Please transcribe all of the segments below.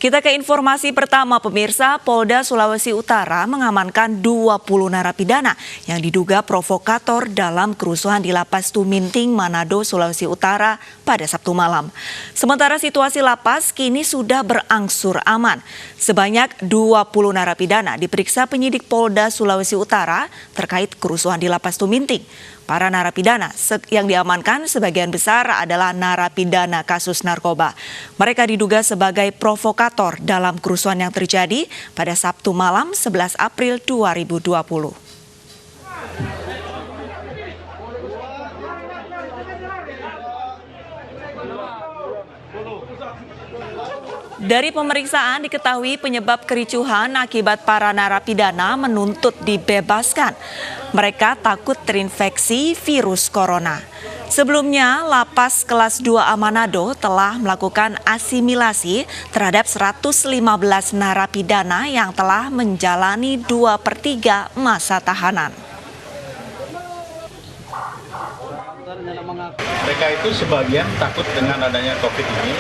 Kita ke informasi pertama, pemirsa. Polda Sulawesi Utara mengamankan 20 narapidana yang diduga provokator dalam kerusuhan di Lapas Tuminting, Manado, Sulawesi Utara pada Sabtu malam. Sementara situasi lapas kini sudah berangsur aman. Sebanyak 20 narapidana diperiksa penyidik Polda Sulawesi Utara terkait kerusuhan di Lapas Tuminting. Para narapidana yang diamankan sebagian besar adalah narapidana kasus narkoba. Mereka diduga sebagai provokator dalam kerusuhan yang terjadi pada Sabtu malam 11 April 2020. Dari pemeriksaan diketahui penyebab kericuhan akibat para narapidana menuntut dibebaskan. Mereka takut terinfeksi virus corona. Sebelumnya, Lapas Kelas 2A Manado telah melakukan asimilasi terhadap 115 narapidana yang telah menjalani 2/3 masa tahanan. Mereka itu sebagian takut dengan adanya COVID ini,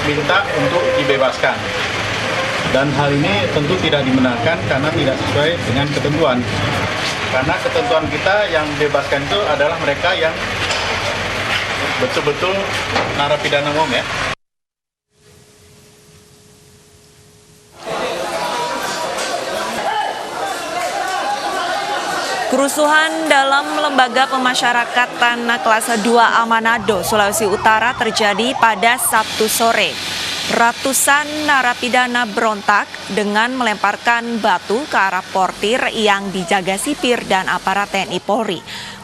minta untuk dibebaskan. Dan hal ini tentu tidak dibenarkan karena tidak sesuai dengan ketentuan. Karena ketentuan kita yang bebaskan itu adalah mereka yang betul-betul narapidana umum ya. Kerusuhan dalam lembaga pemasyarakatan kelas 2A Manado, Sulawesi Utara terjadi pada Sabtu sore. Ratusan narapidana berontak dengan melemparkan batu ke arah portir yang dijaga sipir dan aparat TNI Polri.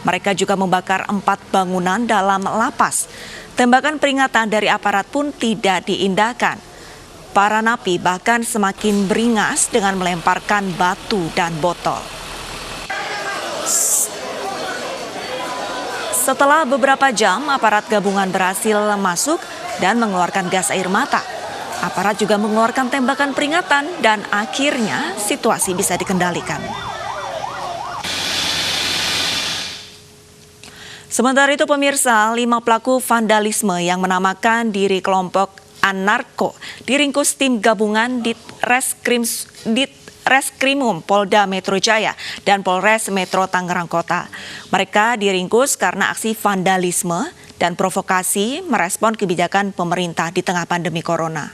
Mereka juga membakar 4 bangunan dalam lapas. Tembakan peringatan dari aparat pun tidak diindahkan. Para napi bahkan semakin beringas dengan melemparkan batu dan botol. Setelah beberapa jam, aparat gabungan berhasil masuk dan mengeluarkan gas air mata. Aparat juga mengeluarkan tembakan peringatan dan akhirnya situasi bisa dikendalikan. Sementara itu pemirsa, 5 pelaku vandalisme yang menamakan diri kelompok Anarko diringkus tim gabungan di Reskrimum Polda Metro Jaya dan Polres Metro Tangerang Kota. Mereka diringkus karena aksi vandalisme dan provokasi merespon kebijakan pemerintah di tengah pandemi corona.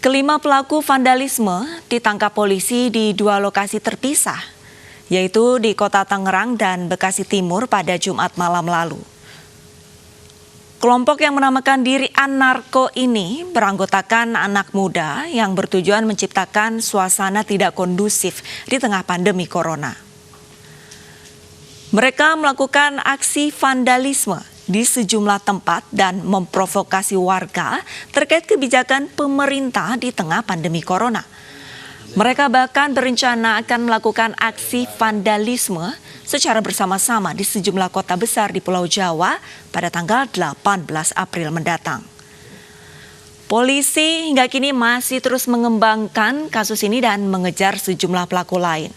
Kelima pelaku vandalisme ditangkap polisi di 2 lokasi terpisah, yaitu di Kota Tangerang dan Bekasi Timur pada Jumat malam lalu. Kelompok yang menamakan diri Anarko ini beranggotakan anak muda yang bertujuan menciptakan suasana tidak kondusif di tengah pandemi corona. Mereka melakukan aksi vandalisme di sejumlah tempat dan memprovokasi warga terkait kebijakan pemerintah di tengah pandemi corona. Mereka bahkan berencana akan melakukan aksi vandalisme secara bersama-sama di sejumlah kota besar di Pulau Jawa pada tanggal 18 April mendatang. Polisi hingga kini masih terus mengembangkan kasus ini dan mengejar sejumlah pelaku lain.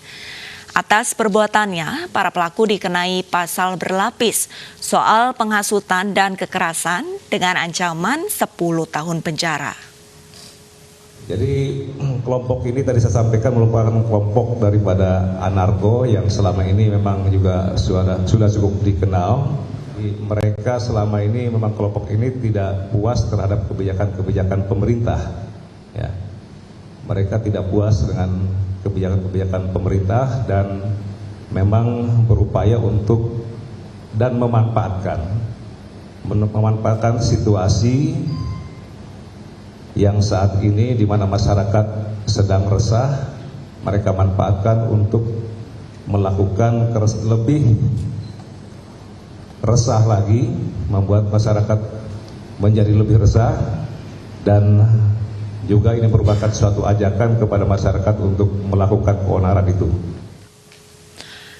Atas perbuatannya, para pelaku dikenai pasal berlapis soal penghasutan dan kekerasan dengan ancaman 10 tahun penjara. Jadi kelompok ini tadi saya sampaikan merupakan kelompok daripada Anarko yang selama ini memang juga sudah cukup dikenal. Mereka selama ini memang kelompok ini tidak puas terhadap kebijakan-kebijakan pemerintah. Ya. Mereka tidak puas dengan kebijakan-kebijakan pemerintah dan memang berupaya untuk dan memanfaatkan situasi yang saat ini di mana masyarakat sedang resah, mereka manfaatkan untuk melakukan lebih resah lagi, membuat masyarakat menjadi lebih resah, dan juga ini merupakan suatu ajakan kepada masyarakat untuk melakukan keonaran itu.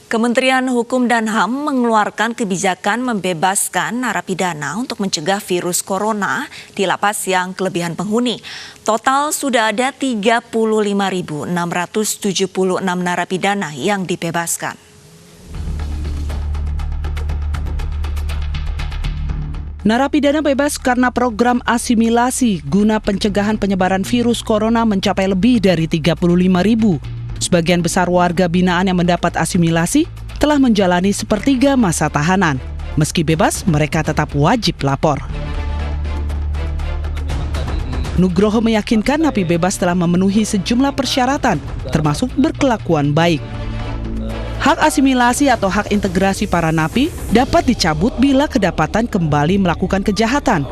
Kementerian Hukum dan HAM mengeluarkan kebijakan membebaskan narapidana untuk mencegah virus corona di lapas yang kelebihan penghuni. Total sudah ada 35.676 narapidana yang dibebaskan. Narapidana bebas karena program asimilasi guna pencegahan penyebaran virus corona mencapai lebih dari 35.000. Sebagian besar warga binaan yang mendapat asimilasi telah menjalani sepertiga masa tahanan. Meski bebas, mereka tetap wajib lapor. Nugroho meyakinkan napi bebas telah memenuhi sejumlah persyaratan, termasuk berkelakuan baik. Hak asimilasi atau hak integrasi para napi dapat dicabut bila kedapatan kembali melakukan kejahatan.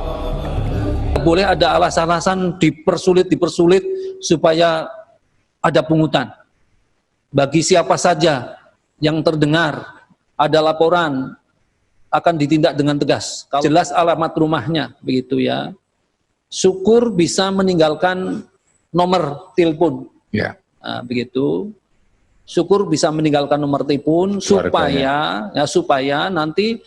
Boleh ada alasan-alasan dipersulit supaya ada pungutan. Bagi siapa saja yang terdengar ada laporan akan ditindak dengan tegas. Kalau jelas alamat rumahnya, begitu ya. Syukur bisa meninggalkan nomor telepon, begitu. Syukur bisa meninggalkan nomor telepon supaya nanti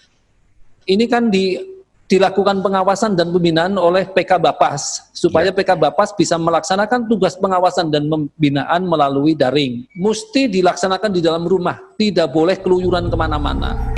ini kan dilakukan pengawasan dan pembinaan oleh PK Bapas supaya PK Bapas bisa melaksanakan tugas pengawasan dan pembinaan melalui daring. Mesti dilaksanakan di dalam rumah, tidak boleh keluyuran kemana-mana.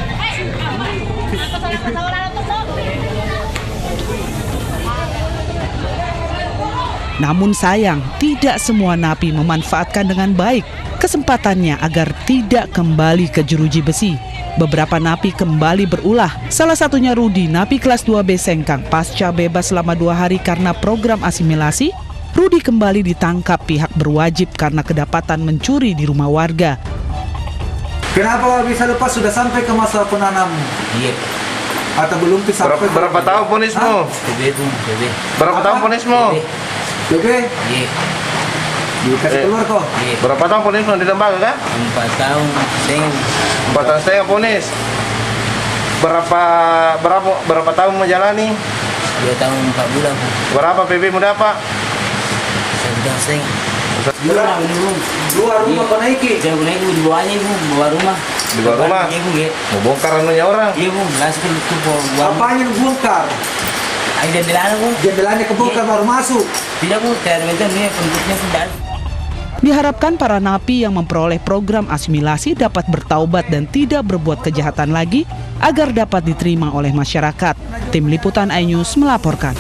Namun sayang, tidak semua napi memanfaatkan dengan baik kesempatannya agar tidak kembali ke jeruji besi. Beberapa napi kembali berulah, salah satunya Rudi, napi kelas 2B Sengkang. Pasca bebas selama 2 hari karena program asimilasi, Rudi kembali ditangkap pihak berwajib karena kedapatan mencuri di rumah warga. Kenapa bisa lepas sudah sampai ke masa penanam? Iya. Atau belum sampai? Berapa tahun ponismu? Berapa tahun ponismu? Bebe? Iya. Dikasih keluar kok? Iya. Berapa tahun ponismu di lembaga kan? 4 tahun setengah. 4 tahun setengah ponis. Berapa tahun menjalani? 2 tahun 4 bulan. Berapa PB mu dapat? 1 tahun setengah. Dua rumah kau naiki? Saya naik di bawahnya ibu, bawa rumah. Di bawah rumah? Iya, mau bongkar anunya orang? iya bu, langsung ke bawah. Apanya bongkar? Ada jendelanya bu. Jendelanya kebongkar baru masuk? Tidak bu, terbentuk ini penduduknya sudah. Diharapkan para napi yang memperoleh program asimilasi dapat bertaubat dan tidak berbuat kejahatan lagi agar dapat diterima oleh masyarakat. Tim Liputan iNews melaporkan.